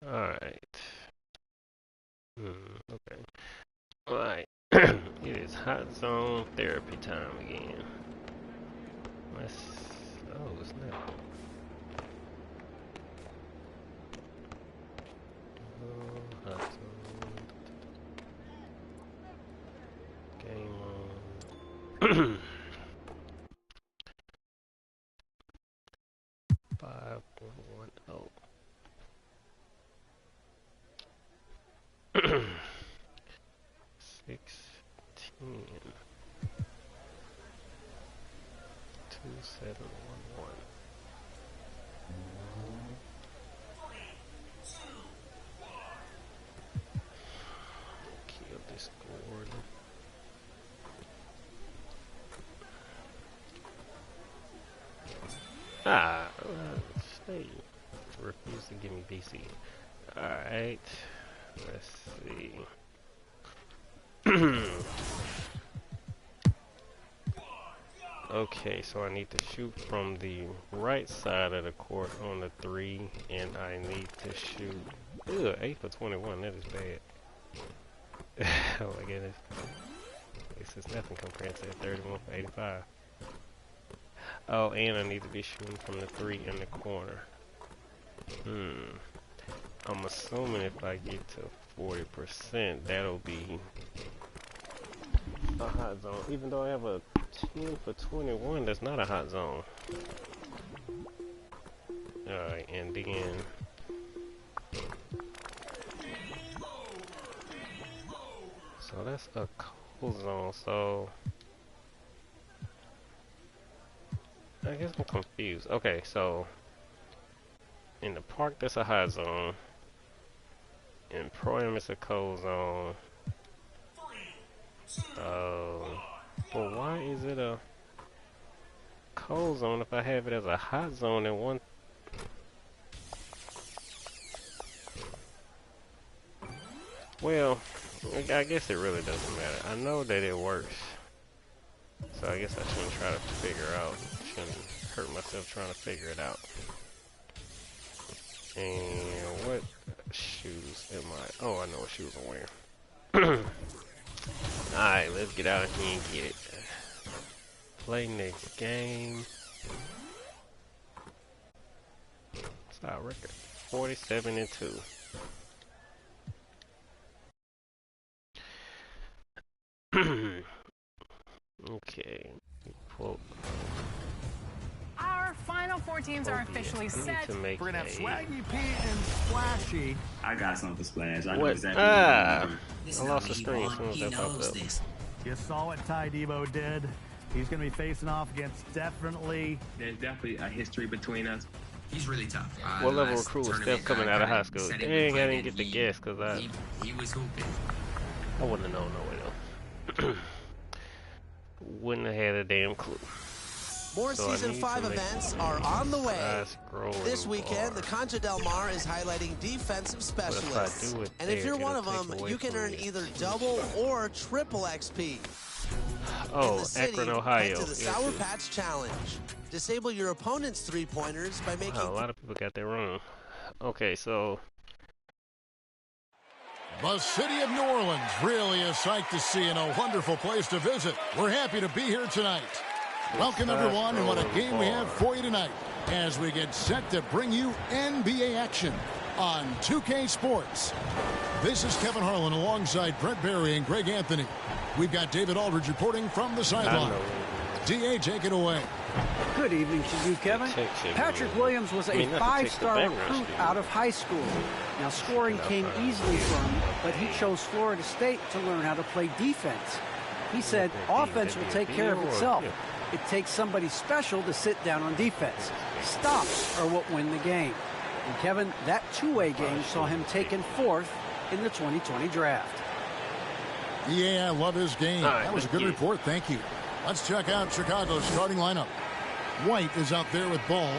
Alright. Okay. Alright. It is hot zone therapy time again. Let's... Oh, snap. Oh, hot zone. Game on. 5.10. 6, 10, 2, 7, 1, 1. Kill this gourd. Stay. Refuse to give me BC. Alright. Let's see. Okay, so I need to shoot from the right side of the court on the 3, and I need to shoot. Ugh, 8 for 21, that is bad. Oh my goodness. This is nothing compared to 31 for 85. Oh, and I need to be shooting from the 3 in the corner. I'm assuming if I get to 40%, that'll be a hot zone. Even though I have a 10 for 21, that's not a hot zone. Alright, and then so that's a cold zone, so I guess I'm confused. Okay, so in the park that's a hot zone. In Pro-Am it's a cold zone. But why is it a cold zone if I have it as a hot zone in one? Well, I guess it really doesn't matter. I know that it works. So I guess I shouldn't try to figure out. Shouldn't hurt myself trying to figure it out. And what shoes am I? Oh, I know what shoes I'm wearing. Alright, let's get out of here and get it. Play next game. What's our record? 47-2. Okay. Quote. Our final 4 teams are officially set. We're gonna have Swaggy P and Splashy. I got something Splash. I know What? exactly I what lost the stream as soon as that popped up. You saw what Ty Debo did. He's gonna be facing off against definitely. There's definitely a history between us. He's really tough. What level recruit was Steph coming out of high school? Dang, I didn't get the guess because he was hooping. I wouldn't have known no way though. Wouldn't have had a damn clue. More So Season 5 events are on the way. This weekend, bar. the Concha Del Mar is highlighting defensive specialists. And if you're one of them, you can earn either double or triple XP. Oh, In the city, Akron, Ohio. head to the Sour Patch Challenge. Disable your opponent's 3-pointers by making... Wow, a lot of people got that wrong. Okay, so... The city of New Orleans, really a sight to see and a wonderful place to visit. We're happy to be here tonight. Welcome, everyone, and what a game we have for you tonight as we get set to bring you NBA action on 2K Sports. This is Kevin Harlan alongside Brett Barry and Greg Anthony. We've got David Aldridge reporting from the sideline. DA, take it away. Good evening to you, Kevin. Patrick Williams was a 5-star recruit out of high school. Now, scoring came easily for him, but he chose Florida State to learn how to play defense. He said offense will take care of itself. It takes somebody special to sit down on defense. Stops are what win the game. And Kevin, that two-way game saw him taken 4th in the 2020 draft. Yeah, I love his game. That was a good report. Thank you. Let's check out Chicago's starting lineup. White is out there with ball.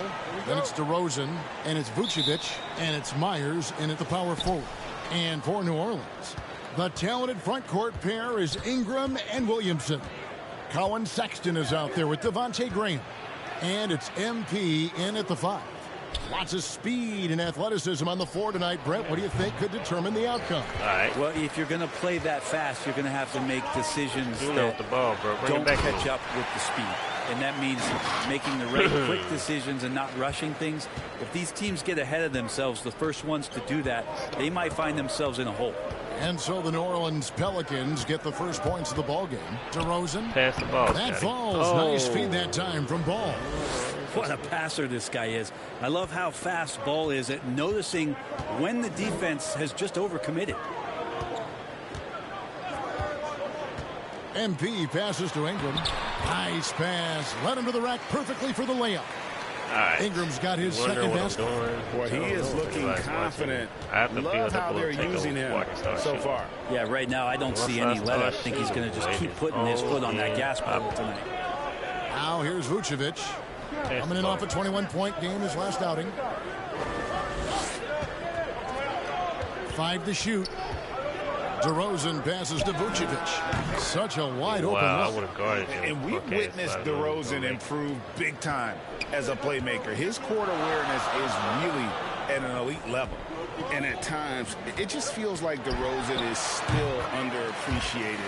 Then it's DeRozan, and it's Vucevic, and it's Myers, and at the power forward. And for New Orleans, the talented front court pair is Ingram and Williamson. Colin Sexton is out there with Devontae Graham. And it's MP in at the 5. Lots of speed and athleticism on the floor tonight. Brent, what do you think could determine the outcome? All right. Well, if you're going to play that fast, you're going to have to make decisions that the ball, bro. don't catch up with the speed. And that means making the right quick decisions and not rushing things. If these teams get ahead of themselves, the first ones to do that, they might find themselves in a hole. And so the New Orleans Pelicans get the first points of the ball game. DeRozan. Pass the ball. That falls. Oh. Nice feed that time from Ball. What a passer this guy is. I love how fast Ball is at noticing when the defense has just overcommitted. MP passes to Ingram. Nice pass. Led him to the rack perfectly for the layup. Right. Ingram's got his second basket. Well, he is looking confident. Love how they're using him so far. Yeah, right now I don't see any let up. I think he's going to just keep putting his foot on that gas pedal tonight. Now here's Vucevic. Coming in off a 21-point game his last outing. 5 to shoot. DeRozan passes to Vucevic. Such a wide open I look. would have guarded him. And we've witnessed DeRozan improve big time as a playmaker. His court awareness is really at an elite level. And at times, it just feels like DeRozan is still underappreciated.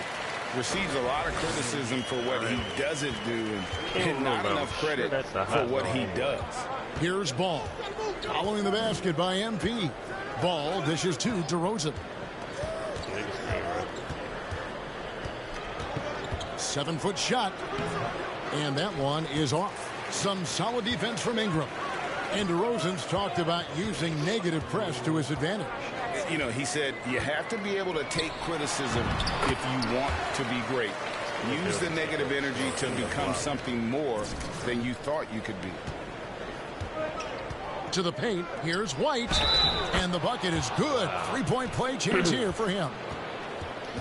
Receives a lot of criticism for what he doesn't do and not enough credit for what he does. Here's Ball. Following the basket by MP. Ball dishes to DeRozan. 7-foot shot. And that one is off. Some solid defense from Ingram. And DeRozan's talked about using negative press to his advantage. You know, he said you have to be able to take criticism if you want to be great. Use the negative energy to become something more than you thought you could be. To the paint, here's White. And the bucket is good. 3-point play chance here for him.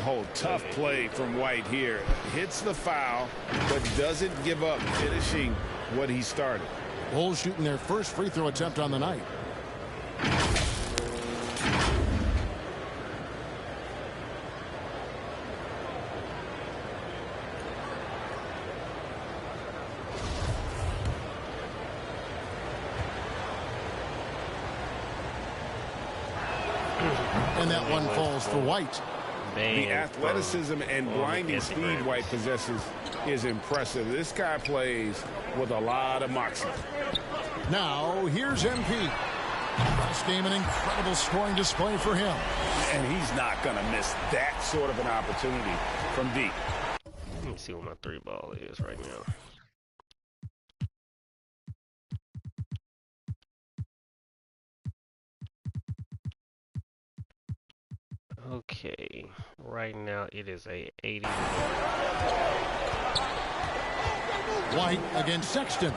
Oh, tough play from White here. Hits the foul, but doesn't give up finishing what he started. Bulls shooting their first free throw attempt on the night. And that one falls for White. The athleticism and blinding speed White possesses is impressive. This guy plays with a lot of moxie. Now, here's MP. Last game, an incredible scoring display for him. And he's not going to miss that sort of an opportunity from deep. Let me see what my 3-ball is right now. Okay, right now it is a 80. White against Sexton.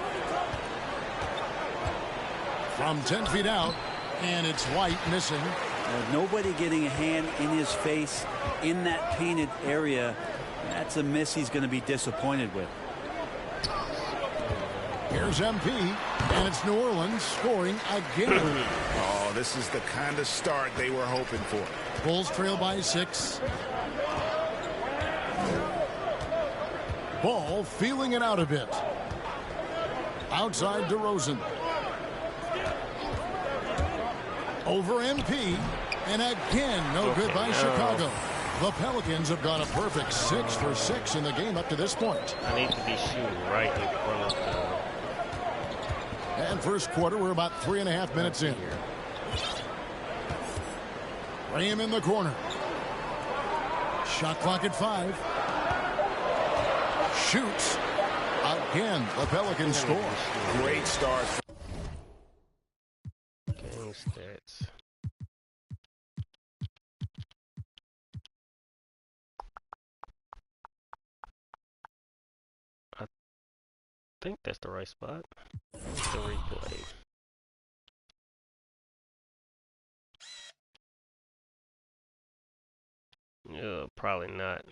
From 10 feet out, and it's White missing. Nobody getting a hand in his face in that painted area. That's a miss he's going to be disappointed with. Here's MP, and it's New Orleans scoring again. Oh, this is the kind of start they were hoping for. Bulls trail by 6. Ball feeling it out a bit. Outside DeRozan. Over MP, and again, no good by Chicago. The Pelicans have got a perfect 6 for 6 in the game up to this point. I need to be shooting right in front of the... And first quarter, we're about 3.5 minutes in. Ram in the corner. Shot clock at 5. Shoots. Again, the Pelicans score. Great start. Game stats. I think that's the right spot. The replay. Yeah, probably not.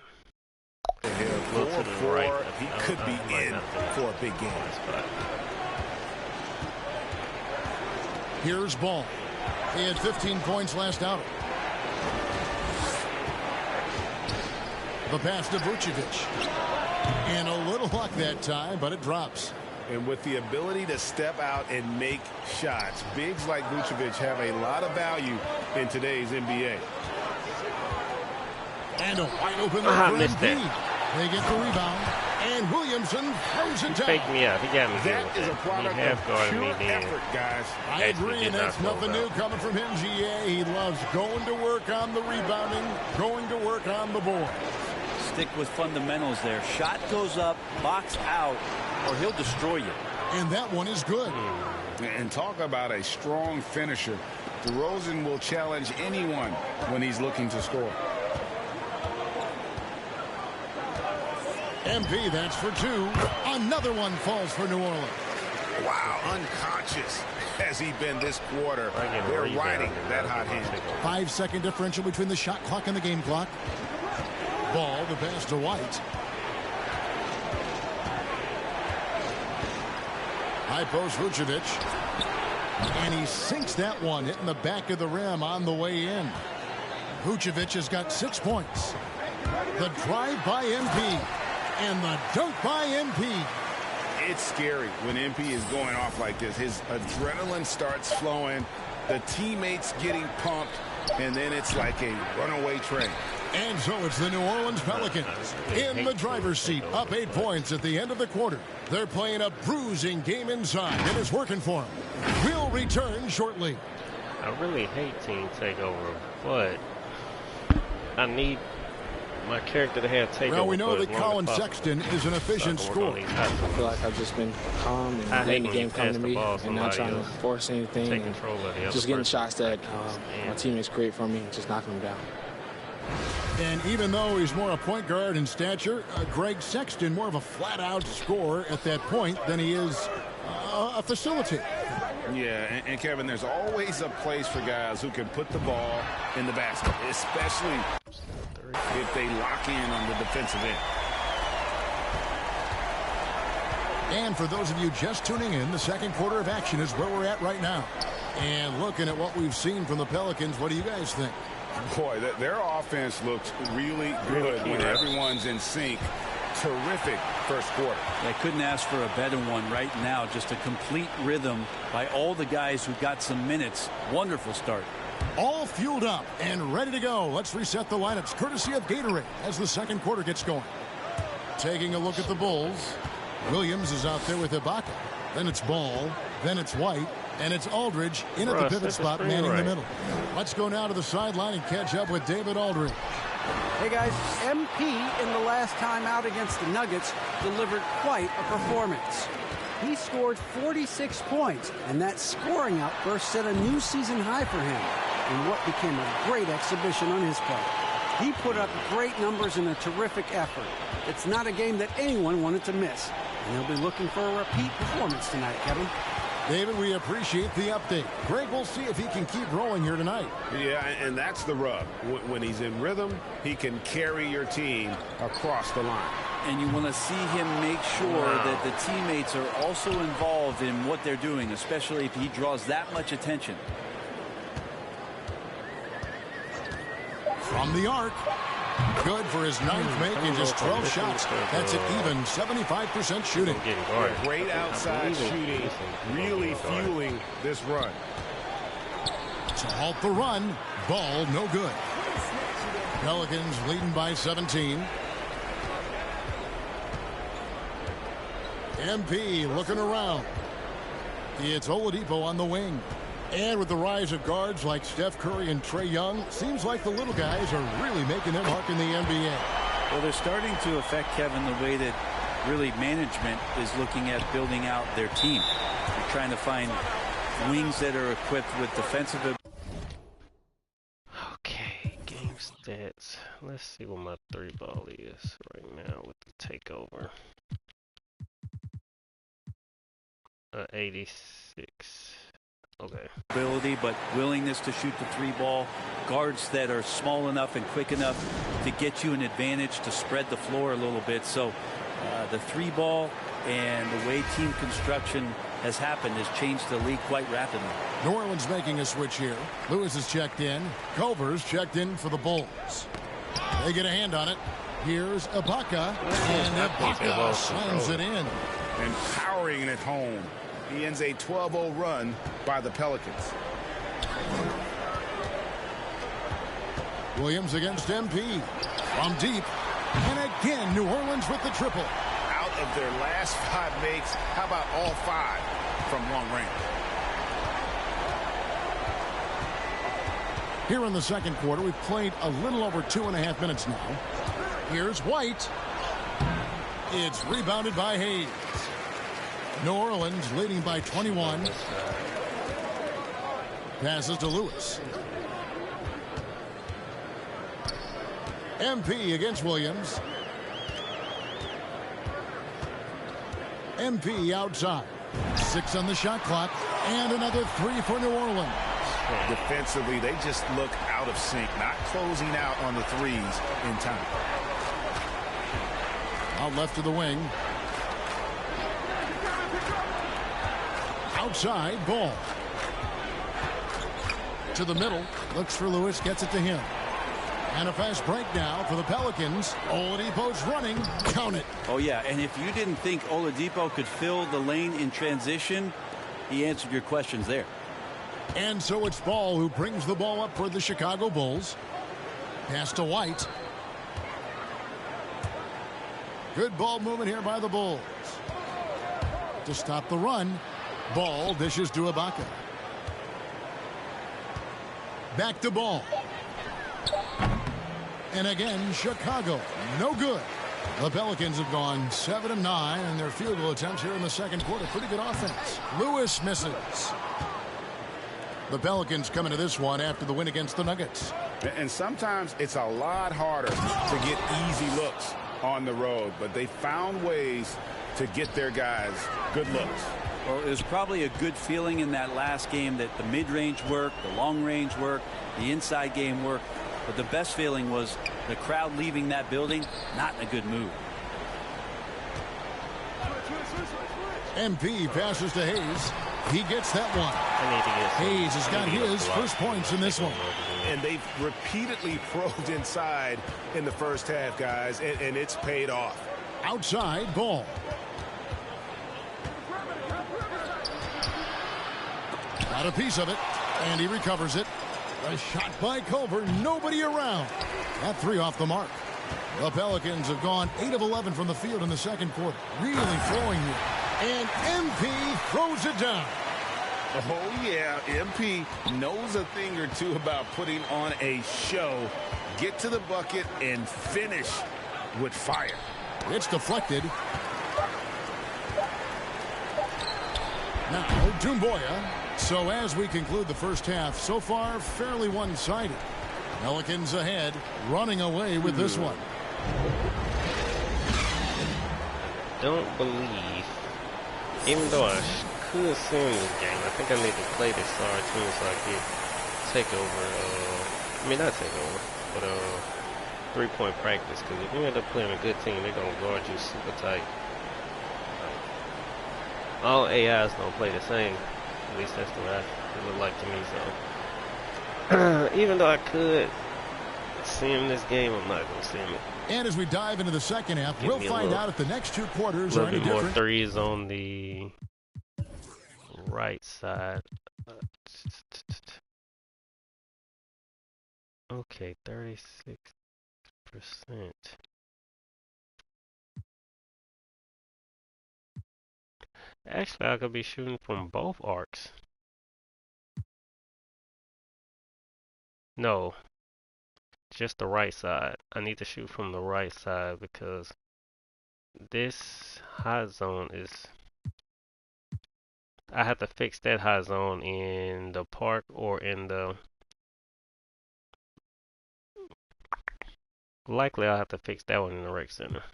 He could be in for a big game. Here's Ball. He had 15 points last outing. The pass to Vucevic. And a little luck that time, but it drops. And with the ability to step out and make shots, bigs like Vucevic have a lot of value in today's NBA. And a wide open look for MP. They get the rebound, and Williamson throws it down. Faked me out. He got me good That with is a that. product He half-guarded of me pure then. effort, guys. I agree, and that's nothing new coming from him, GA. He loves going to work on the rebounding, going to work on the board. Stick with fundamentals there. Shot goes up, box out, or he'll destroy you. And that one is good. And talk about a strong finisher. DeRozan will challenge anyone when he's looking to score. MP, that's for two. Another one falls for New Orleans. Wow, unconscious has he been this quarter. They're riding that hot hand. 5-second differential between the shot clock and the game clock. Ball, the pass to White. High post Vucevic. And he sinks that one, hitting the back of the rim on the way in. Vucevic has got 6 points. The drive by MP. And the dunk by MP. It's scary when MP is going off like this. His adrenaline starts flowing. The teammates getting pumped. And then it's like a runaway train. And so it's the New Orleans Pelicans in the driver's seat, up 8 points at the end of the quarter. They're playing a bruising game inside, and it's working for them. We'll return shortly. I really hate team takeover, but I need my character to have takeover. Well, we know that Colin Sexton is an efficient scorer. I feel like I've just been calm and letting the game come to me and not trying to force anything. Take control of the just getting shots that my teammates create for me and just knocking them down. And even though he's more a point guard in stature, Greg Sexton more of a flat-out scorer at that point than he is a facilitator. Yeah, and Kevin, there's always a place for guys who can put the ball in the basket, especially if they lock in on the defensive end. And for those of you just tuning in, the second quarter of action is where we're at right now. And looking at what we've seen from the Pelicans, what do you guys think? Boy, their offense looks really good when everyone's in sync. Terrific first quarter. They couldn't ask for a better one right now. Just a complete rhythm by all the guys who got some minutes. Wonderful start. All fueled up and ready to go. Let's reset the lineups courtesy of Gatorade as the second quarter gets going. Taking a look at the Bulls. Williams is out there with Ibaka. Then it's Ball. Then it's White. And it's Aldridge in at the pivot spot, manning the middle. Let's go now to the sideline and catch up with David Aldridge. Hey, guys, MP in the last time out against the Nuggets delivered quite a performance. He scored 46 points, and that scoring outburst set a new season high for him in what became a great exhibition on his part. He put up great numbers in a terrific effort. It's not a game that anyone wanted to miss, and he'll be looking for a repeat performance tonight, Kevin. David, we appreciate the update. Greg, we'll see if he can keep rolling here tonight. Yeah, and that's the rub. When he's in rhythm, he can carry your team across the line. And you want to see him make sure that the teammates are also involved in what they're doing, especially if he draws that much attention. From the arc. Good for his ninth make in just 12 shots. That's an even 75% shooting. Great outside shooting, really fueling this run. To halt the run, Ball no good. Pelicans leading by 17. MP looking around. It's Oladipo on the wing. And with the rise of guards like Steph Curry and Trae Young, seems like the little guys are really making their mark in the NBA. Well, they're starting to affect, Kevin, the way that really management is looking at building out their team. They're trying to find wings that are equipped with defensive. Okay, game stats. Let's see what my 3-ball is right now with the takeover. 86. Okay. Ability, but willingness to shoot the 3-ball. Guards that are small enough and quick enough to get you an advantage to spread the floor a little bit. So the 3-ball and the way team construction has happened has changed the league quite rapidly. New Orleans making a switch here. Lewis is checked in. Culver's checked in for the Bulls. They get a hand on it. Here's Ibaka, and Ibaka slams it in. and powering it home. He ends a 12-0 run by the Pelicans. Williams against MP. From deep. And again, New Orleans with the triple. Out of their last 5 makes, how about all 5 from long range? Here in the second quarter, we've played a little over 2.5 minutes now. Here's White. It's rebounded by Hayes. New Orleans leading by 21. Passes to Lewis. MP against Williams. MP outside. 6 on the shot clock. And another 3 for New Orleans. Defensively, they just look out of sync, not closing out on the threes in time. Out left of the wing. Outside, ball. To the middle. Looks for Lewis, gets it to him. And a fast break now for the Pelicans. Oladipo's running. Count it. Oh, yeah, and if you didn't think Oladipo could fill the lane in transition, he answered your questions there. And so it's Ball who brings the ball up for the Chicago Bulls. Pass to White. Good ball movement here by the Bulls. To stop the run, Ball dishes to Ibaka. Back to Ball. And again, Chicago, no good. The Pelicans have gone 7 of 9 in their field goal attempts here in the second quarter. Pretty good offense. Lewis misses. The Pelicans coming to this one after the win against the Nuggets. And sometimes it's a lot harder to get easy looks on the road, but they found ways to get their guys good looks. Well, it was probably a good feeling in that last game that the mid-range worked, the long-range worked, the inside game worked. But the best feeling was the crowd leaving that building not in a good mood. MP passes to Hayes. He gets that one. Hayes has got his first points in this one. And they've repeatedly probed inside in the first half, guys, and it's paid off. Outside, Ball. Got a piece of it, and he recovers it. A shot by Culver, nobody around. That 3 off the mark. The Pelicans have gone 8 of 11 from the field in the second quarter. Really throwing here. And MP throws it down. Oh, yeah, MP knows a thing or two about putting on a show. Get to the bucket and finish with fire. It's deflected. Now, Doumbouya. So as we conclude the first half, so far fairly one-sided. Pelicans ahead, running away with this one. Don't believe, even though I could sim this game, I think I need to play this SAR team so I get take over, I mean not take over, but 3-point practice, because if you end up playing a good team, they're going to guard you super tight. All AIs don't play the same. At least that's the way it look like to me, so. Even though I could sim this game, I'm not going to sim it. And as we dive into the second half, we'll find out if the next 2 quarters are any different. A little bit more threes on the right side. Okay, 36%. Actually, I could be shooting from both arcs. No, just the right side. I need to shoot from the right side because this high zone is... I have to fix that high zone in the park or in the... Likely I'll have to fix that one in the rec center.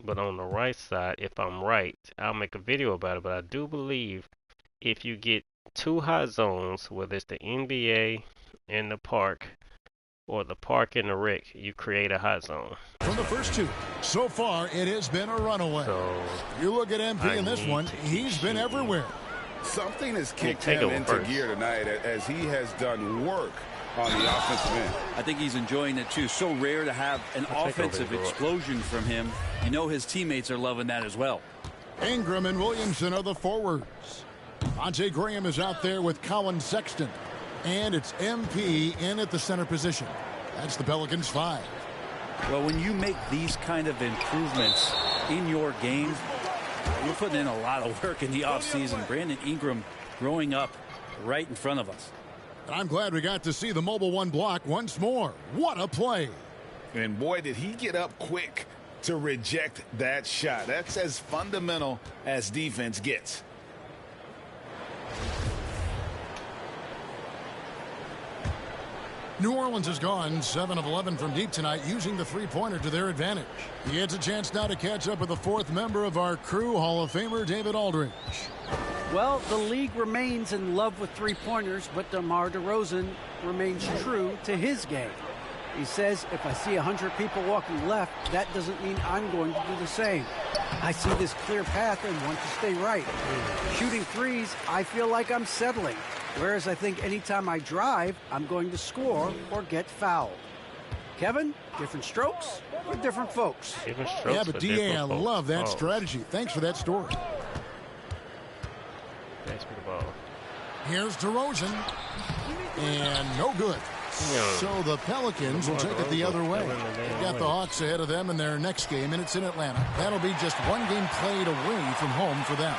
But on the right side, if I'm right, I'll make a video about it. But I do believe if you get 2 high zones, whether it's the NBA and the park, or the park and the rec, you create a high zone. From the first 2, so far it has been a runaway. So you look at MP in this one, he's been everywhere. Something has kicked him into gear tonight as he has done work on the offensive end. I think he's enjoying it too. So rare to have an offensive explosion from him. You know his teammates are loving that as well. Ingram and Williamson are the forwards. Monte Graham is out there with Colin Sexton. And it's MP in at the center position. That's the Pelicans 5. Well, when you make these kind of improvements in your game, you're putting in a lot of work in the offseason. Brandon Ingram growing up right in front of us. I'm glad we got to see the mobile one block once more. What a play. And boy, did he get up quick to reject that shot. That's as fundamental as defense gets. New Orleans has gone 7 of 11 from deep tonight, using the three-pointer to their advantage. He gets a chance now to catch up with the fourth member of our crew, Hall of Famer David Aldridge. Well, the league remains in love with three-pointers, but DeMar DeRozan remains true to his game. He says, if I see 100 people walking left, that doesn't mean I'm going to do the same. I see this clear path and want to stay right. Shooting threes, I feel like I'm settling. Whereas I think anytime I drive, I'm going to score or get fouled. Kevin, different strokes for different folks. Different strokes yeah, but DA, I love that strategy. Thanks for that story. Thanks for the ball. Here's DeRozan. And no good. So the Pelicans will take it the other way. They've got the Hawks ahead of them in their next game, and it's in Atlanta. That'll be just one game played away from home for them.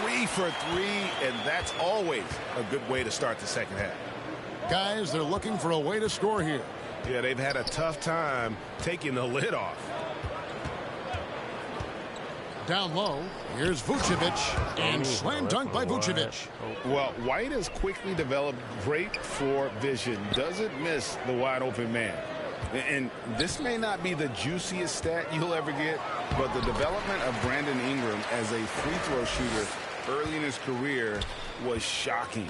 3 for 3, and that's always a good way to start the second half. Guys, they're looking for a way to score here. Yeah, they've had a tough time taking the lid off. Down low, here's Vucevic, and slam dunk by Vucevic. Well, White has quickly developed great floor vision, doesn't miss the wide open man. And this may not be the juiciest stat you'll ever get, but the development of Brandon Ingram as a free throw shooter early in his career was shocking.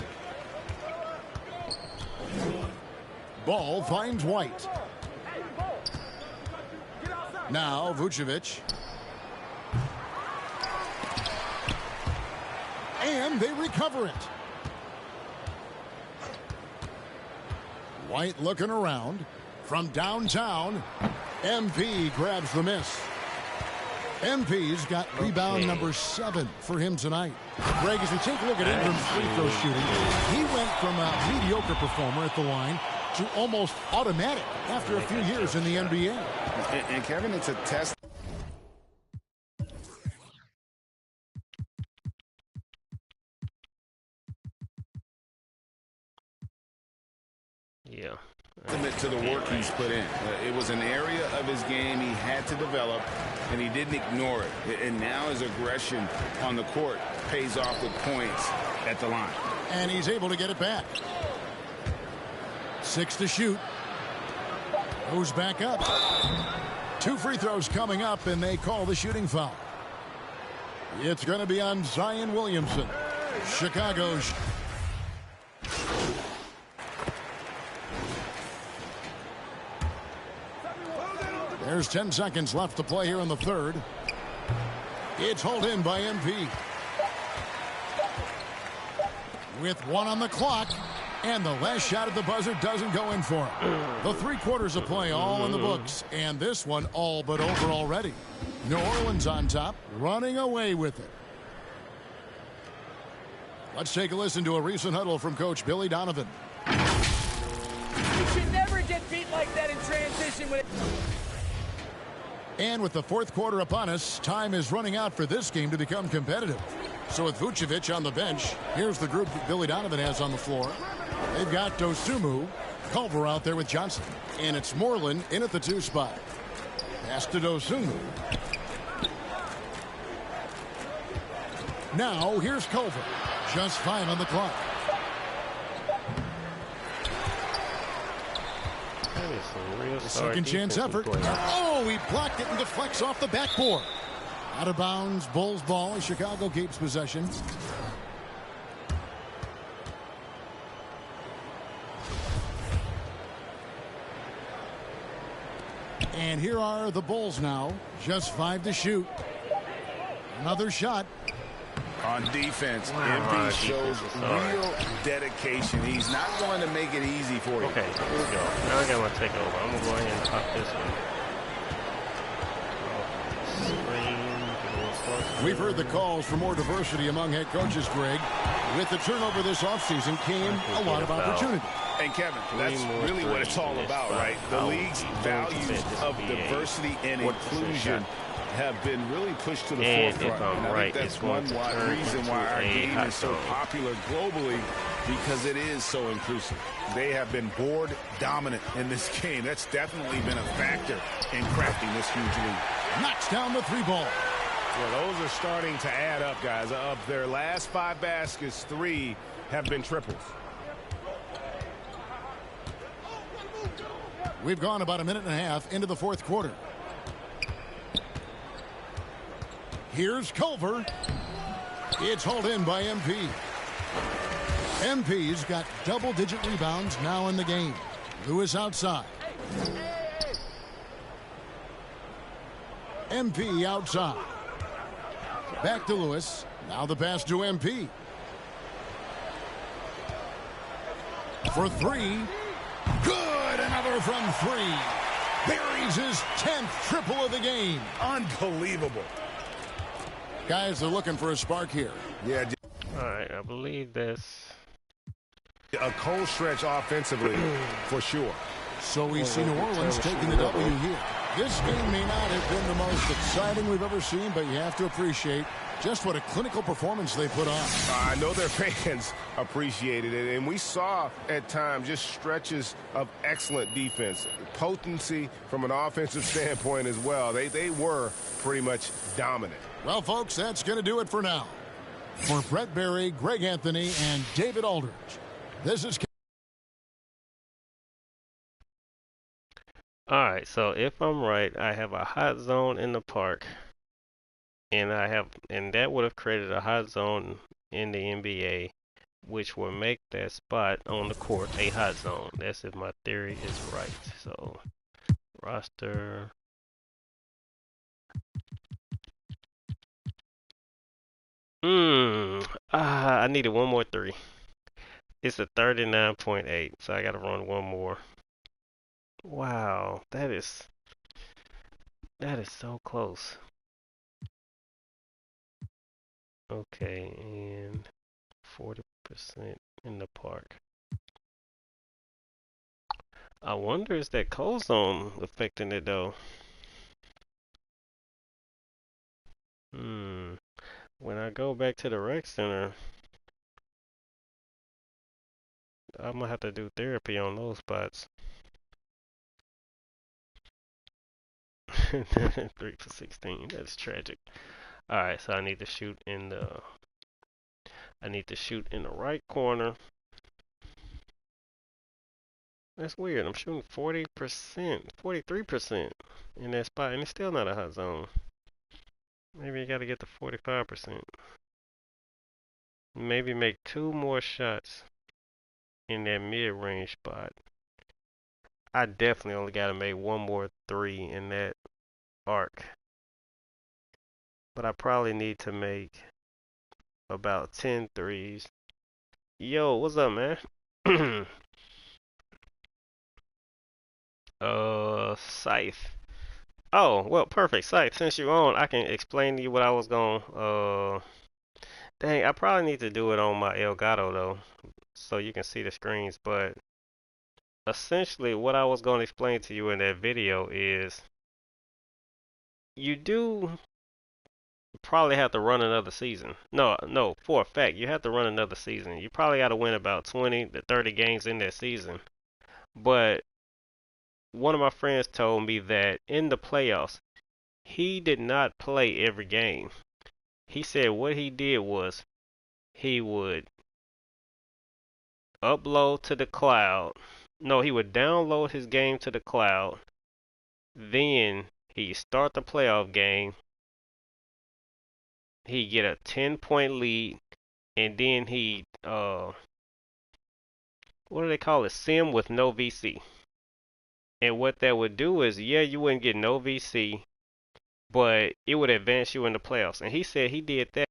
Ball finds White. Now Vucevic. And they recover it. White looking around. From downtown, MP grabs the miss. MP's got rebound number 7 for him tonight. Greg, as we take a look at Ingram's free throw shooting, he went from a mediocre performer at the line to almost automatic after a few years in the NBA. And Kevin, it's a test. Yeah. To the work he's put in. It was an area of his game he had to develop, and he didn't ignore it. And now his aggression on the court pays off with points at the line. And he's able to get it back. 6 to shoot. Goes back up. 2 free throws coming up, and they call the shooting foul. It's going to be on Zion Williamson. Chicago's. There's 10 seconds left to play here in the third. It's hauled in by MP. With 1 on the clock, and the last shot at the buzzer doesn't go in for him. The 3 quarters of play all in the books, and this one all but over already. New Orleans on top, running away with it. Let's take a listen to a recent huddle from Coach Billy Donovan. You should never get beat like that in transition with it. And with the 4th quarter upon us, time is running out for this game to become competitive. So with Vucevic on the bench, here's the group that Billy Donovan has on the floor. They've got Dosunmu, Culver out there with Johnson. And it's Moreland in at the 2 spot. Pass to Dosunmu. Now here's Culver. Just 5 on the clock. Second chance effort. Oh, he blocked it and deflects off the backboard. Out of bounds, Bulls ball as Chicago keeps possession. And here are the Bulls now. Just 5 to shoot. Another shot. On defense, wow, MP shows real dedication. He's not going to make it easy for you. Okay, here we go. Now I got my takeover. I'm going to go ahead and pop this one. We've heard the calls for more diversity among head coaches, Greg. With the turnover this offseason came a lot of opportunity. And Kevin, that's really what it's all about, right? The league's values of diversity and inclusion have been really pushed to the forefront. And I think that's one reason why our game is so popular globally, because it is so inclusive. They have been board dominant in this game. That's definitely been a factor in crafting this huge lead. Knocks down the 3-ball. Well, those are starting to add up, guys. Of their last 5 baskets, 3 have been triples. We've gone about a minute and a half into the 4th quarter. Here's Culver. It's hauled in by MP. MP's got double-digit rebounds now in the game. Lewis outside. MP outside. Back to Lewis. Now the pass to MP. For 3. Good! Another from 3. Buries his 10th triple of the game. Unbelievable. Guys, they're looking for a spark here. Yeah. All right, I believe that's a cold stretch offensively for sure. So we see New Orleans taking the W here. This game may not have been the most exciting we've ever seen, but you have to appreciate just what a clinical performance they put on. I know their fans appreciated it, and we saw at times just stretches of excellent defense. Potency from an offensive standpoint as well. They were pretty much dominant. Well, folks, that's going to do it for now. For Brett Berry, Greg Anthony, and David Aldridge, this is... Alright, so if I'm right, I have a hot zone in the park. And that would have created a hot zone in the NBA, which will make that spot on the court a hot zone. That's if my theory is right. So, roster. I needed one more 3. It's a 39.8, so I gotta run one more. Wow, that is so close. Okay, and 40% in the park. I wonder, is that cold zone affecting it though? When I go back to the rec center, I'm gonna have to do therapy on those spots. 3 for 16. That's tragic. All right, so I need to shoot in the right corner. That's weird. I'm shooting 40%, 43% in that spot, and it's still not a hot zone. Maybe you got to get to 45%. Maybe make 2 more shots in that mid-range spot. I definitely only got to make 1 more 3 in that arc. But I probably need to make about 10 threes. Yo, what's up, man? Scythe. Oh, well, perfect. Scythe, since you're on, I can explain to you what I was going. Dang, I probably need to do it on my Elgato, though, so you can see the screens. But essentially, what I was going to explain to you in that video is you do probably have to run another season. No, for a fact, you have to run another season. You probably got to win about 20 to 30 games in that season. But one of my friends told me that in the playoffs, he did not play every game. He said what he did was he would upload to the cloud. No, he would download his game to the cloud. Then he'd start the playoff game. He'd get a 10-point lead. And then he, what do they call it? Sim with no VC. And what that would do is, yeah, you wouldn't get no VC, but it would advance you in the playoffs. And he said he did that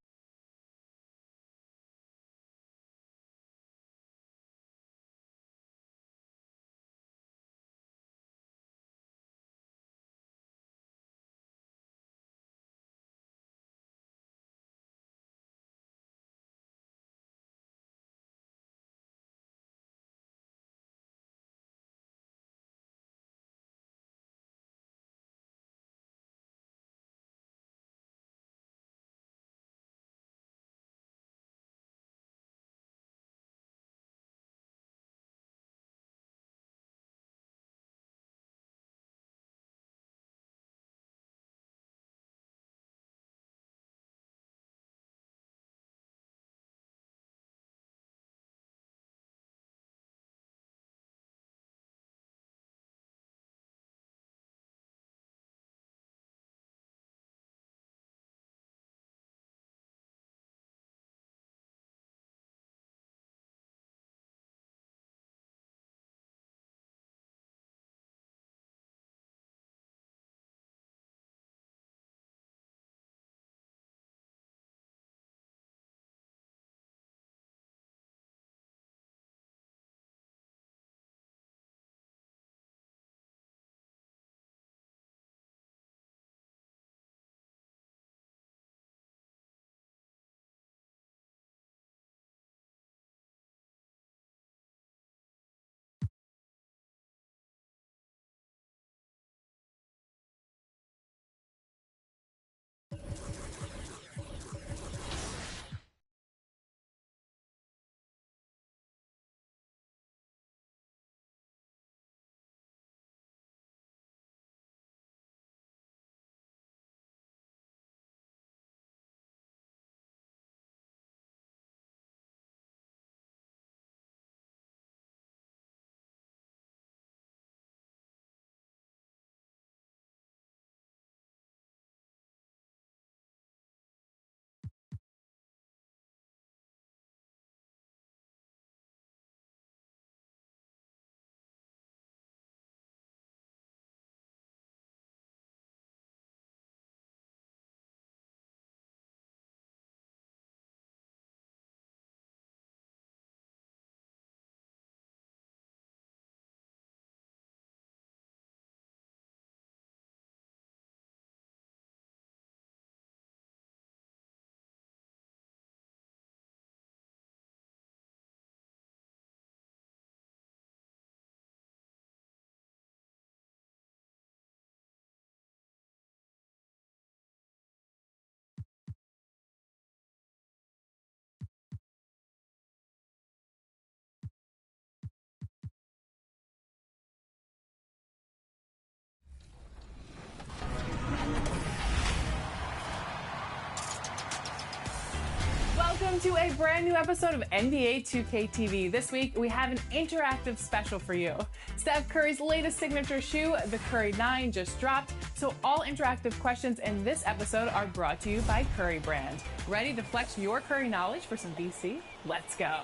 Welcome to a brand new episode of NBA 2K TV. This week, we have an interactive special for you. Steph Curry's latest signature shoe, the Curry 9, just dropped, so all interactive questions in this episode are brought to you by Curry Brand. Ready to flex your Curry knowledge for some BC? Let's go.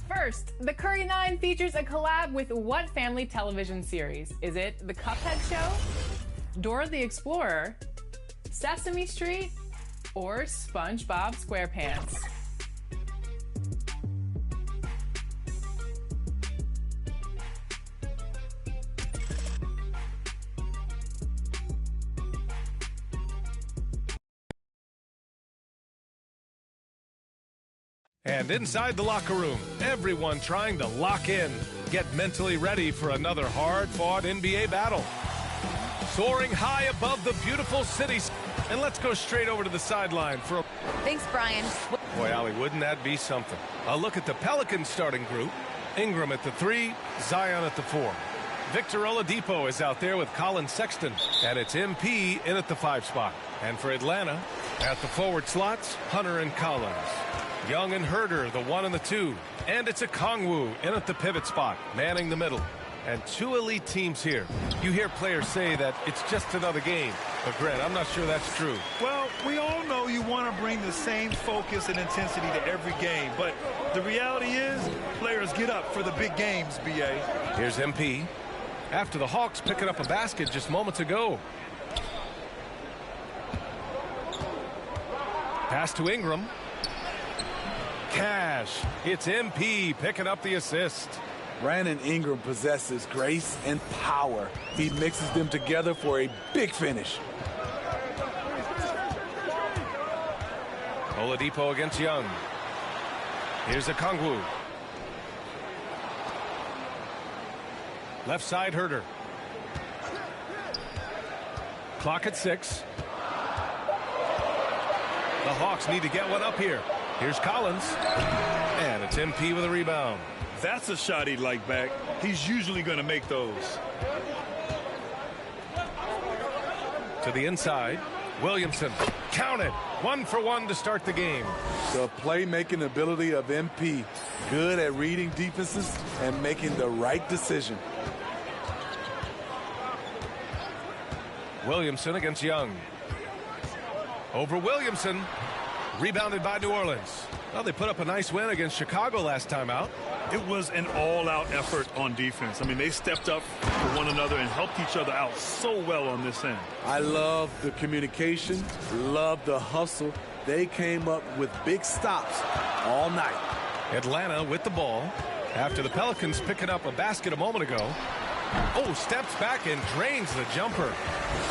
First, the Curry 9 features a collab with what family television series? Is it The Cuphead Show, Dora the Explorer, Sesame Street, or SpongeBob SquarePants? And inside the locker room, everyone trying to lock in, get mentally ready for another hard-fought NBA battle. Soaring high above the beautiful city. And let's go straight over to the sideline for a... Thanks, Brian. Boy, Allie, wouldn't that be something? A look at the Pelicans starting group. Ingram at the 3, Zion at the 4. Victor Oladipo is out there with Colin Sexton. And it's MP in at the 5 spot. And for Atlanta, at the forward slots, Hunter and Collins. Young and Herder, the 1 and the 2. And it's a Kongwu in at the pivot spot, manning the middle. And 2 elite teams here. You hear players say that it's just another game. But, Grant, I'm not sure that's true. Well, we all know you want to bring the same focus and intensity to every game. But the reality is, players get up for the big games, B.A. Here's MP. After the Hawks picking up a basket just moments ago. Pass to Ingram. Cash. It's MP picking up the assist. Brandon Ingram possesses grace and power. He mixes them together for a big finish. Oladipo against Young. Here's a Kongwu. Left side Herder. Clock at 6. The Hawks need to get one up here. Here's Collins. And it's MP with a rebound. That's a shot he'd like back. He's usually going to make those. To the inside. Williamson. Count it. 1 for 1 to start the game. The playmaking ability of MP. Good at reading defenses and making the right decision. Williamson against Young. Over Williamson. Rebounded by New Orleans. Well, they put up a nice win against Chicago last time out. It was an all-out effort on defense. I mean, they stepped up for one another and helped each other out so well on this end. I love the communication, love the hustle. They came up with big stops all night. Atlanta with the ball after the Pelicans picking up a basket a moment ago. Oh, steps back and drains the jumper.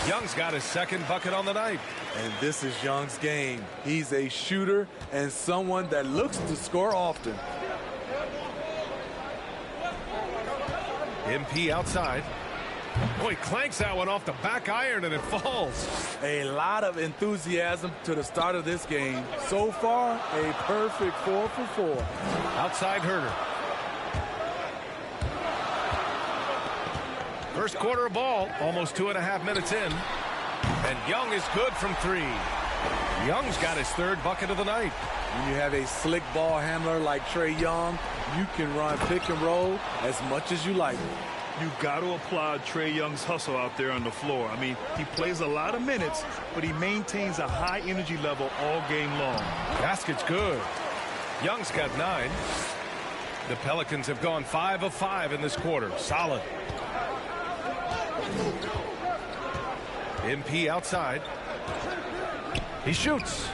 Young's got his second bucket on the night. And this is Young's game. He's a shooter and someone that looks to score often. MP outside. Oh, he clanks that one off the back iron and it falls. A lot of enthusiasm to the start of this game. So far, a perfect 4 for 4. Outside Herder. First quarter of ball, almost 2.5 minutes in. And Young is good from 3. Young's got his 3rd bucket of the night. When you have a slick ball handler like Trae Young, you can run pick and roll as much as you like. You've got to applaud Trae Young's hustle out there on the floor. I mean, he plays a lot of minutes, but he maintains a high energy level all game long. Basket's good. Young's got 9. The Pelicans have gone 5 of 5 in this quarter. Solid. MP outside. He shoots.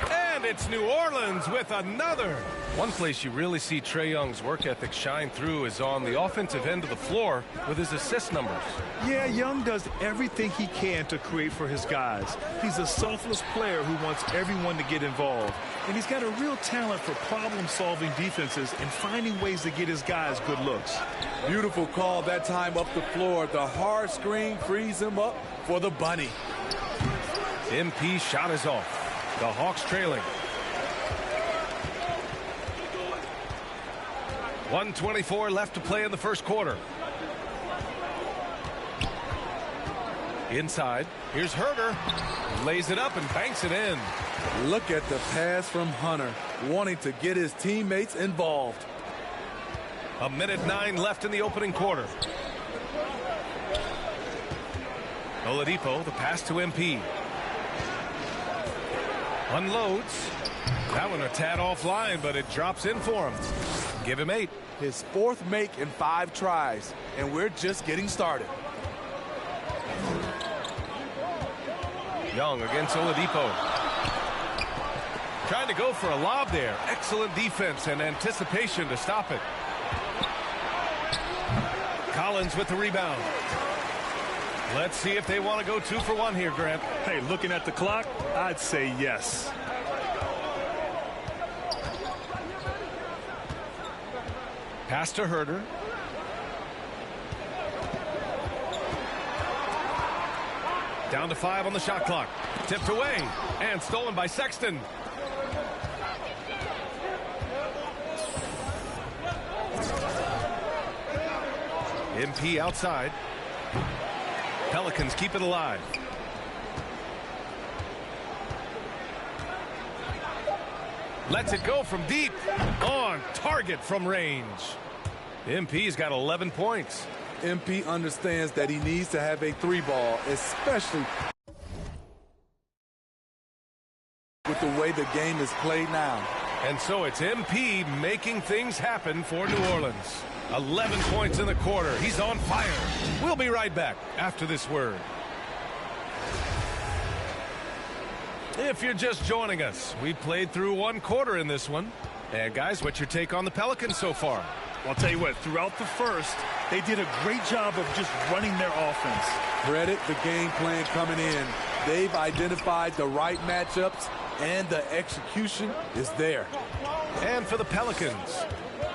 And it's New Orleans with another. One place you really see Trae Young's work ethic shine through is on the offensive end of the floor with his assist numbers. Yeah, Young does everything he can to create for his guys. He's a selfless player who wants everyone to get involved. And he's got a real talent for problem-solving defenses and finding ways to get his guys good looks. Beautiful call that time up the floor. The hard screen frees him up for the bunny. MP shot is off. The Hawks trailing. 1:24 left to play in the first quarter. Inside, here's Herder. Lays it up and banks it in. Look at the pass from Hunter, wanting to get his teammates involved. 1:09 left in the opening quarter. Oladipo, the pass to MP. Unloads. That one a tad offline, but it drops in for him. Give him 8. His 4th make in 5 tries, and we're just getting started. Young against Oladipo. Trying to go for a lob there. Excellent defense and anticipation to stop it. Collins with the rebound. Let's see if they want to go 2 for 1 here, Grant. Hey, looking at the clock, I'd say yes. Pass to Herder. Down to 5 on the shot clock. Tipped away and stolen by Sexton. MP outside. Pelicans keep it alive. Lets it go from deep. On target from range. MP's got 11 points. MP understands that he needs to have a 3-ball, especially with the way the game is played now. And so it's MP making things happen for New Orleans. 11 points in the quarter. He's on fire. We'll be right back after this word. If you're just joining us, we played through 1 quarter in this one. And guys, what's your take on the Pelicans so far? Well, I'll tell you what, throughout the first, they did a great job of just running their offense. Credit the game plan coming in. They've identified the right matchups, and the execution is there. And for the Pelicans,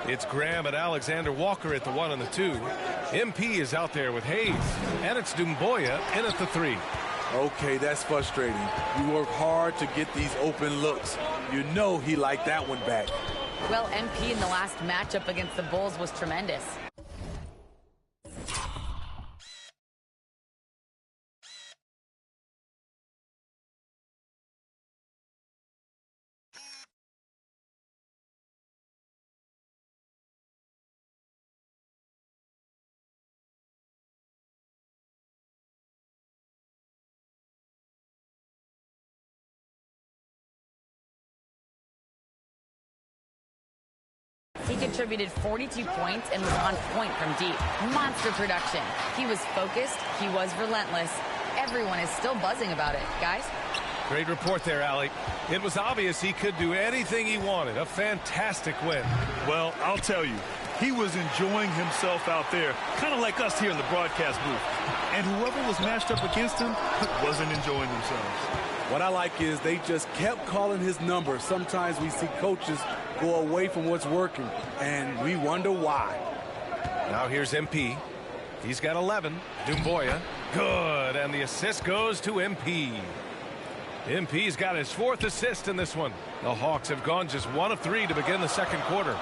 it's Graham and Alexander Walker at the 1 and the 2. MP is out there with Hayes, and it's Dumboya in at the 3. Okay, that's frustrating. You work hard to get these open looks. You know he liked that one back. Well, MP in the last matchup against the Bulls was tremendous. He contributed 42 points and was on point from deep. Monster production. He was focused. He was relentless. Everyone is still buzzing about it. Guys? Great report there, Allie. It was obvious he could do anything he wanted. A fantastic win. Well, I'll tell you, he was enjoying himself out there, kind of like us here in the broadcast booth. And whoever was matched up against him wasn't enjoying themselves. What I like is they just kept calling his number. Sometimes we see coaches go away from what's working, and we wonder why. Now here's MP. He's got 11. Dumboya. Good. And the assist goes to MP. MP's got his 4th assist in this one. The Hawks have gone just 1 of 3 to begin the second quarter.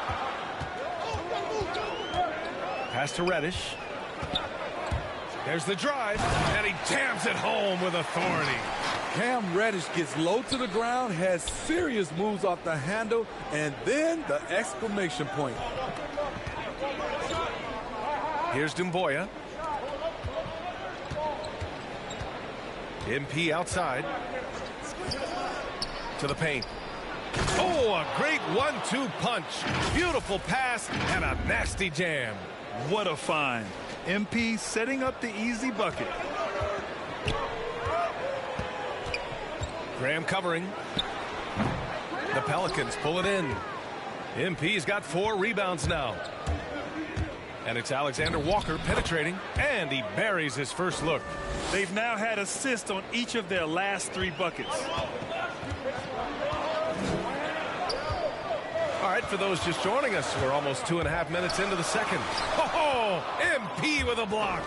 Pass to Reddish. There's the drive, and he jams it home with authority. Cam Reddish gets low to the ground, has serious moves off the handle, and then the exclamation point. Here's Dumboya. MP outside. To the paint. Oh, a great 1-2 punch. Beautiful pass and a nasty jam. What a find. MP setting up the easy bucket. Graham covering. The Pelicans pull it in. MP's got 4 rebounds now. And it's Alexander Walker penetrating, and he buries his first look. They've now had assists on each of their last 3 buckets. All right, for those just joining us, we're almost 2.5 minutes into the second. Oh, MP with a block.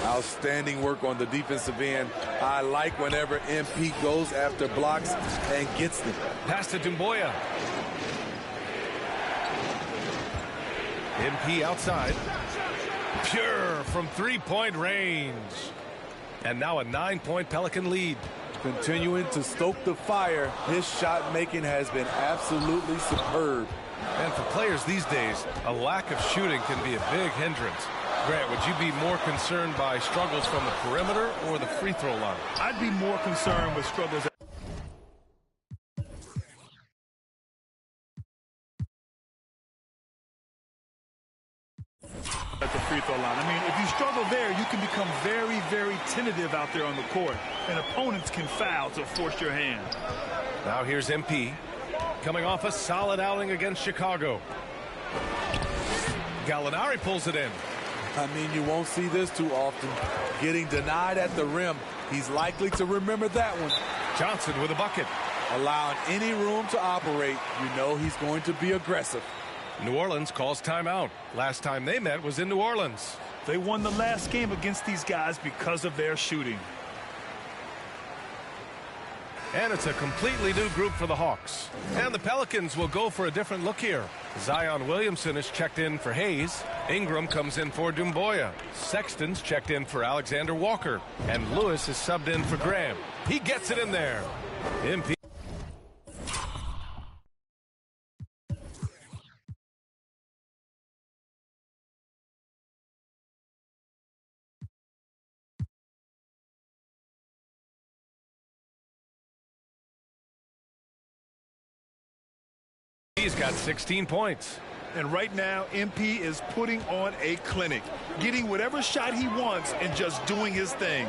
Outstanding work on the defensive end. I like whenever MP goes after blocks and gets them. Pass to Dumboya. MP outside. Pure from 3-point range. And now a 9-point Pelican lead. Continuing to stoke the fire, his shot making has been absolutely superb. And for players these days, a lack of shooting can be a big hindrance. Grant, would you be more concerned by struggles from the perimeter or the free throw line? I'd be more concerned with struggles at the free throw line. I mean, if you struggle there, you can become very, very tentative out there on the court, and opponents can foul to force your hand. Now here's MP, coming off a solid outing against Chicago. Gallinari pulls it in. I mean, you won't see this too often. Getting denied at the rim. He's likely to remember that one. Johnson with a bucket. Allowing any room to operate, you know he's going to be aggressive. New Orleans calls timeout. Last time they met was in New Orleans. They won the last game against these guys because of their shooting. And it's a completely new group for the Hawks. And the Pelicans will go for a different look here. Zion Williamson is checked in for Hayes. Ingram comes in for Doumbouya. Sexton's checked in for Alexander Walker. And Lewis is subbed in for Graham. He gets it in there. MP. He's got 16 points. And right now, MP is putting on a clinic, getting whatever shot he wants and just doing his thing.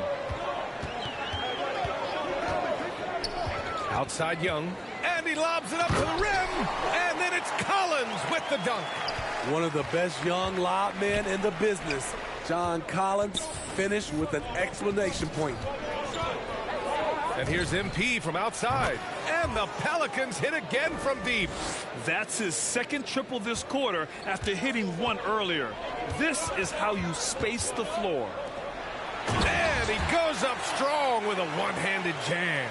Outside Young, and he lobs it up to the rim, and then it's Collins with the dunk. One of the best young lob men in the business. John Collins finished with an exclamation point. And here's MP from outside. And the Pelicans hit again from deep. That's his second triple this quarter after hitting one earlier. This is how you space the floor. And he goes up strong with a one-handed jam.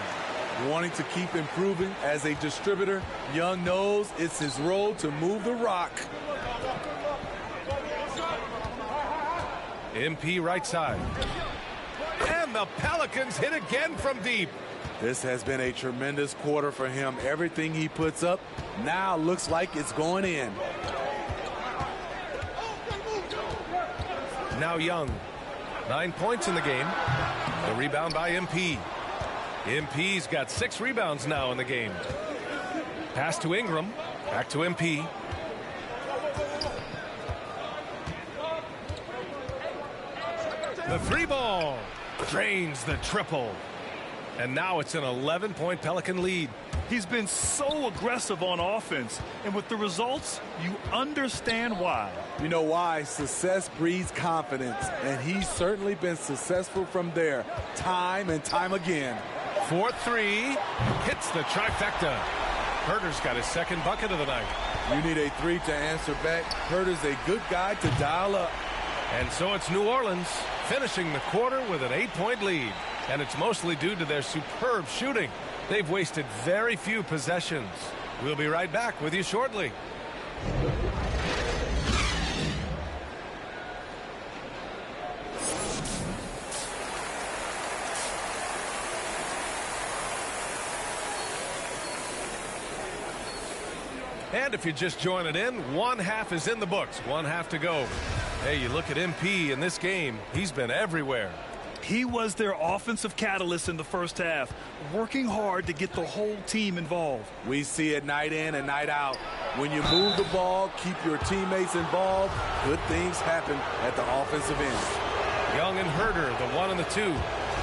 Wanting to keep improving as a distributor, Young knows it's his role to move the rock. MP right side. And the Pelicans hit again from deep. This has been a tremendous quarter for him. Everything he puts up now looks like it's going in. Now Young. 9 points in the game. The rebound by MP. MP's got 6 rebounds now in the game. Pass to Ingram. Back to MP. The three ball drains the triple. And now it's an 11-point Pelican lead. He's been so aggressive on offense, and with the results, you understand why. You know why? Success breeds confidence, and he's certainly been successful from there, time and time again. 4-3, hits the trifecta. Herter's got his second bucket of the night. You need a 3 to answer back. Herter's a good guy to dial up. And so it's New Orleans finishing the quarter with an 8-point lead. And it's mostly due to their superb shooting. They've wasted very few possessions. We'll be right back with you shortly. And if you're just joining in, one half is in the books, one half to go. Hey, you look at MP in this game, he's been everywhere. He was their offensive catalyst in the first half, working hard to get the whole team involved. We see it night in and night out. When you move the ball, keep your teammates involved, good things happen at the offensive end. Young and Herter, the 1 and the 2.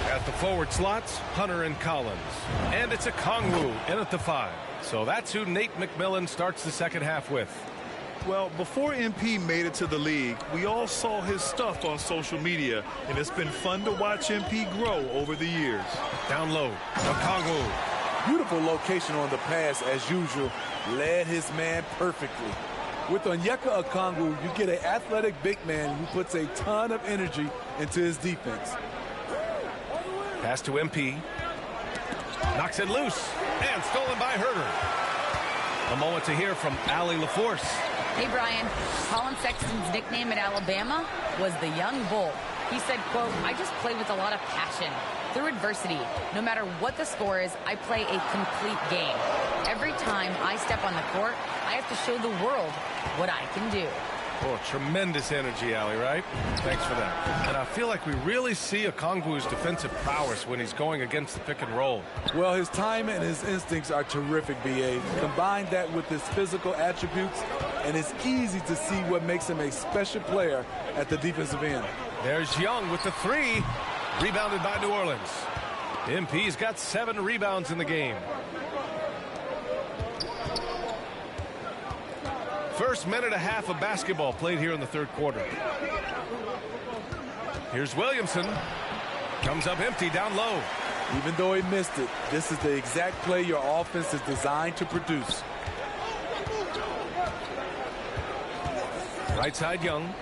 At the forward slots, Hunter and Collins. And it's a Kongwu in at the 5. So that's who Nate McMillan starts the second half with. Well, before MP made it to the league, we all saw his stuff on social media, and it's been fun to watch MP grow over the years. Down low, Okongwu. Beautiful location on the pass as usual. Led his man perfectly. With Onyeka Okongwu, you get an athletic big man who puts a ton of energy into his defense. Pass to MP. Knocks it loose. And stolen by Herter. A moment to hear from Allie LaForce. Hey, Brian. Colin Sexton's nickname at Alabama was the Young Bull. He said, quote, "I just play with a lot of passion. Through adversity, no matter what the score is, I play a complete game. Every time I step on the court, I have to show the world what I can do." Oh, tremendous energy, Ali, right? Thanks for that. And I feel like we really see Okongwu's defensive prowess when he's going against the pick and roll. Well, his timing and his instincts are terrific, B.A. Combine that with his physical attributes, and it's easy to see what makes him a special player at the defensive end. There's Young with the three. Rebounded by New Orleans. MP's got 7 rebounds in the game. First minute and a half of basketball played here in the third quarter. Here's Williamson. Comes up empty down low. Even though he missed it, this is the exact play your offense is designed to produce. Right side Young.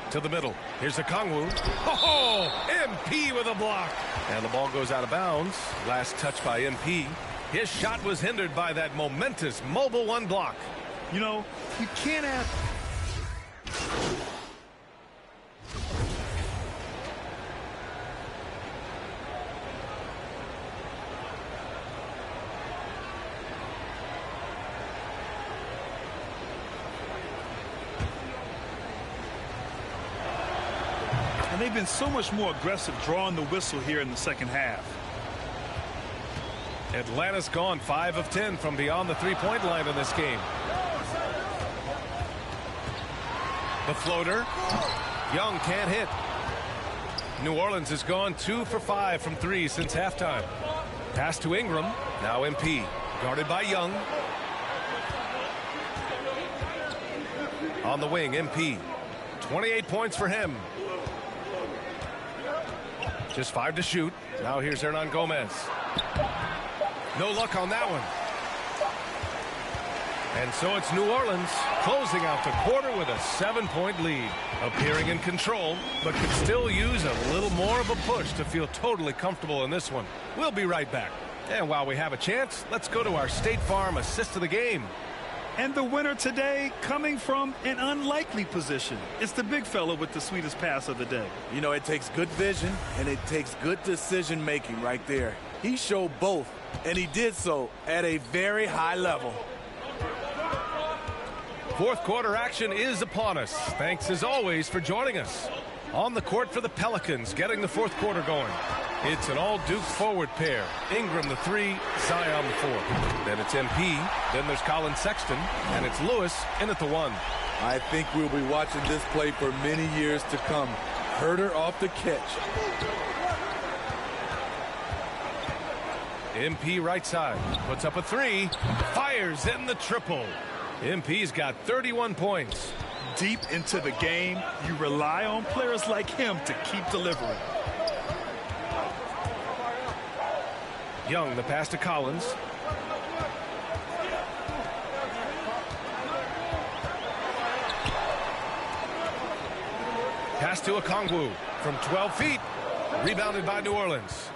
To the middle. Here's Okongwu. Oh, MP with a block. And the ball goes out of bounds. Last touch by MP. His shot was hindered by that momentous mobile one block. You know, you can't have... And they've been so much more aggressive drawing the whistle here in the second half. Atlanta's gone 5 of 10 from beyond the three-point line in this game. The floater. Young can't hit. New Orleans has gone 2 for 5 from 3 since halftime. Pass to Ingram. Now MP. Guarded by Young. On the wing, MP. 28 points for him. Just 5 to shoot. Now here's Hernan Gomez. No luck on that one. And so it's New Orleans closing out the quarter with a 7-point lead. Appearing in control, but could still use a little more of a push to feel totally comfortable in this one. We'll be right back. And while we have a chance, let's go to our State Farm assist of the game. And the winner today coming from an unlikely position. It's the big fella with the sweetest pass of the day. You know, it takes good vision and it takes good decision making right there. He showed both, and he did so at a very high level. Fourth quarter action is upon us. Thanks as always for joining us. On the court for the Pelicans, getting the fourth quarter going. It's an all-Duke forward pair. Ingram the 3, Zion the 4. Then it's MP, then there's Colin Sexton, and it's Lewis in at the 1. I think we'll be watching this play for many years to come. Herder off the catch. MP right side, puts up a 3, fires in the triple. MP's got 31 points. Deep into the game, you rely on players like him to keep delivering. Young, the pass to Collins. Pass to Okongwu from 12 feet. Rebounded by New Orleans.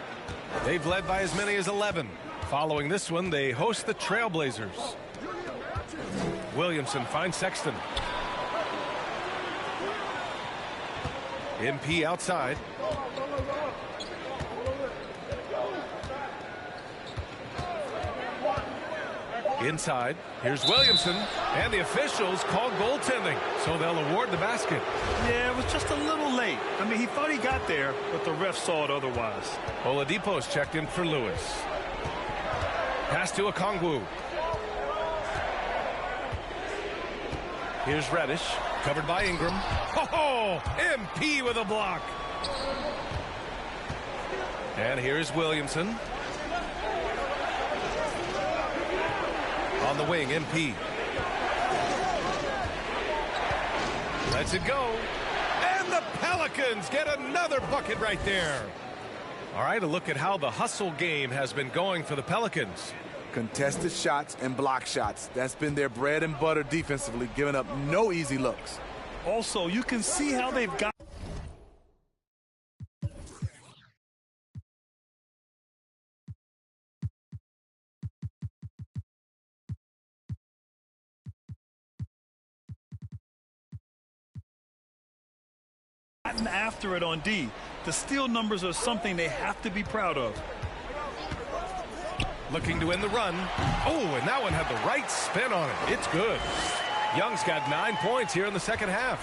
They've led by as many as 11. Following this one, they host the Trailblazers. Williamson finds Sexton. MP outside. Inside, here's Williamson, and the officials call goaltending, so they'll award the basket. Yeah, it was just a little late. I mean, he thought he got there, but the ref saw it otherwise. Oladipo's checked in for Lewis. Pass to Okongwu. Here's Reddish, covered by Ingram. Oh, MP with a block. And here's Williamson. On the wing, MP. Lets it go. And the Pelicans get another bucket right there. All right, a look at how the hustle game has been going for the Pelicans. Contested shots and block shots. That's been their bread and butter defensively, giving up no easy looks. Also, you can see how they've got Gotten after it on D. The steal numbers are something they have to be proud of. Looking to win the run. Oh, and that one had the right spin on it. It's good. Young's got 9 points here in the second half.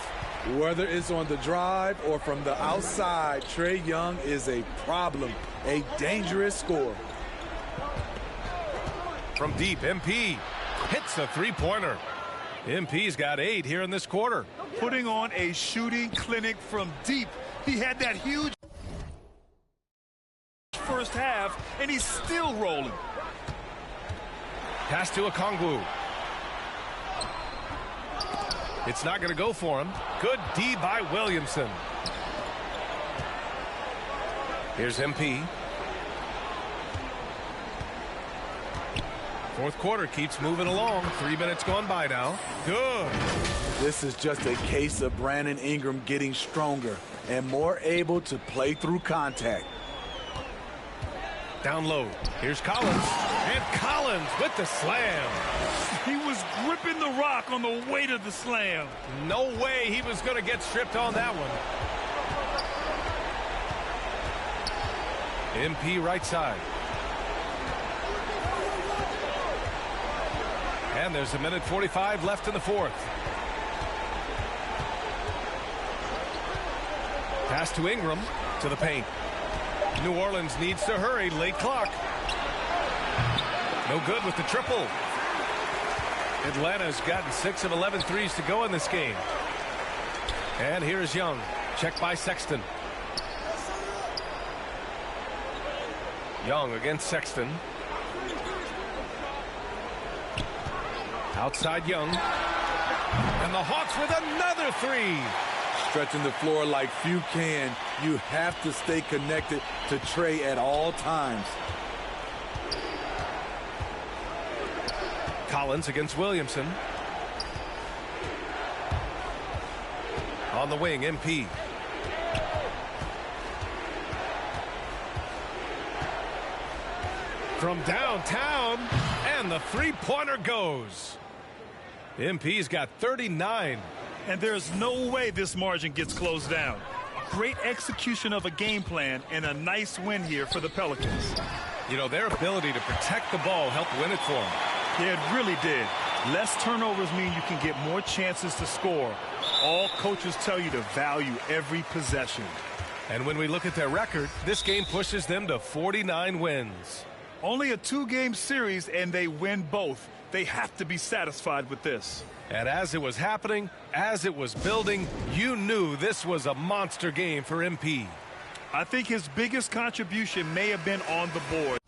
Whether it's on the drive or from the outside, Trae Young is a problem, a dangerous scorer. From deep, MP hits a three-pointer. MP's got 8 here in this quarter. Putting on a shooting clinic from deep. He had that huge first half, and he's still rolling. Pass to Okongwu. It's not going to go for him. Good D by Williamson. Here's MP. Fourth quarter keeps moving along. 3 minutes gone by now. Good. This is just a case of Brandon Ingram getting stronger and more able to play through contact. Down low. Here's Collins. And Collins with the slam. He was gripping the rock on the weight of the slam. No way he was going to get stripped on that one. MP right side. And there's 1:45 left in the fourth. Pass to Ingram to the paint. New Orleans needs to hurry. Late clock. No good with the triple. Atlanta's gotten 6 of 11 threes to go in this game. And here's Young. Checked by Sexton. Young against Sexton. Outside Young. And the Hawks with another three. Stretching the floor like few can. You have to stay connected to Trae at all times. Collins against Williamson. On the wing, MP. From downtown, and the three-pointer goes. MP's got 39. And there's no way this margin gets closed down. Great execution of a game plan and a nice win here for the Pelicans. You know, their ability to protect the ball helped win it for them. Yeah, it really did. Less turnovers mean you can get more chances to score. All coaches tell you to value every possession. And when we look at their record, this game pushes them to 49 wins. Only a 2-game series, and they win both. They have to be satisfied with this. And as it was happening, as it was building, you knew this was a monster game for MP. I think his biggest contribution may have been on the board.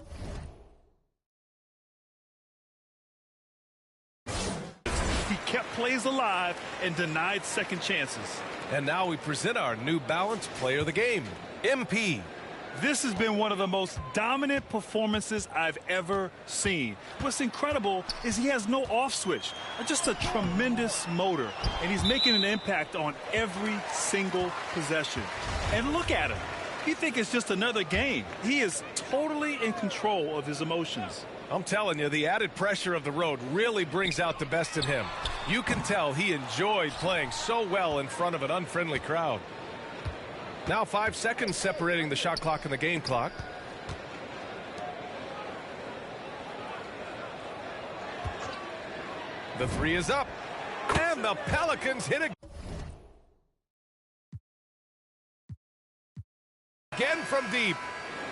He kept plays alive and denied second chances. And now we present our New Balance Player of the Game, MP. This has been one of the most dominant performances I've ever seen. What's incredible is he has no off switch, just a tremendous motor, and he's making an impact on every single possession. And look at him. He thinks it's just another game. He is totally in control of his emotions. I'm telling you, the added pressure of the road really brings out the best in him. You can tell he enjoyed playing so well in front of an unfriendly crowd. Now 5 seconds separating the shot clock and the game clock. The three is up. And the Pelicans hit it again from deep.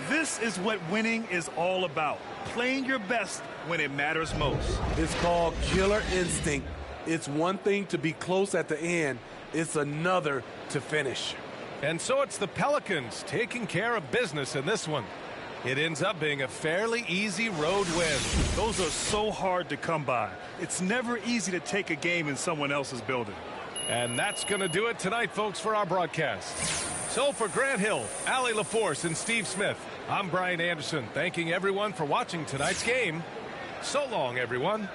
This is what winning is all about. Playing your best when it matters most. It's called killer instinct. It's one thing to be close at the end. It's another to finish. And so it's the Pelicans taking care of business in this one. It ends up being a fairly easy road win. Those are so hard to come by. It's never easy to take a game in someone else's building. And that's going to do it tonight, folks, for our broadcast. So for Grant Hill, Allie LaForce, and Steve Smith, I'm Brian Anderson, thanking everyone for watching tonight's game. So long, everyone.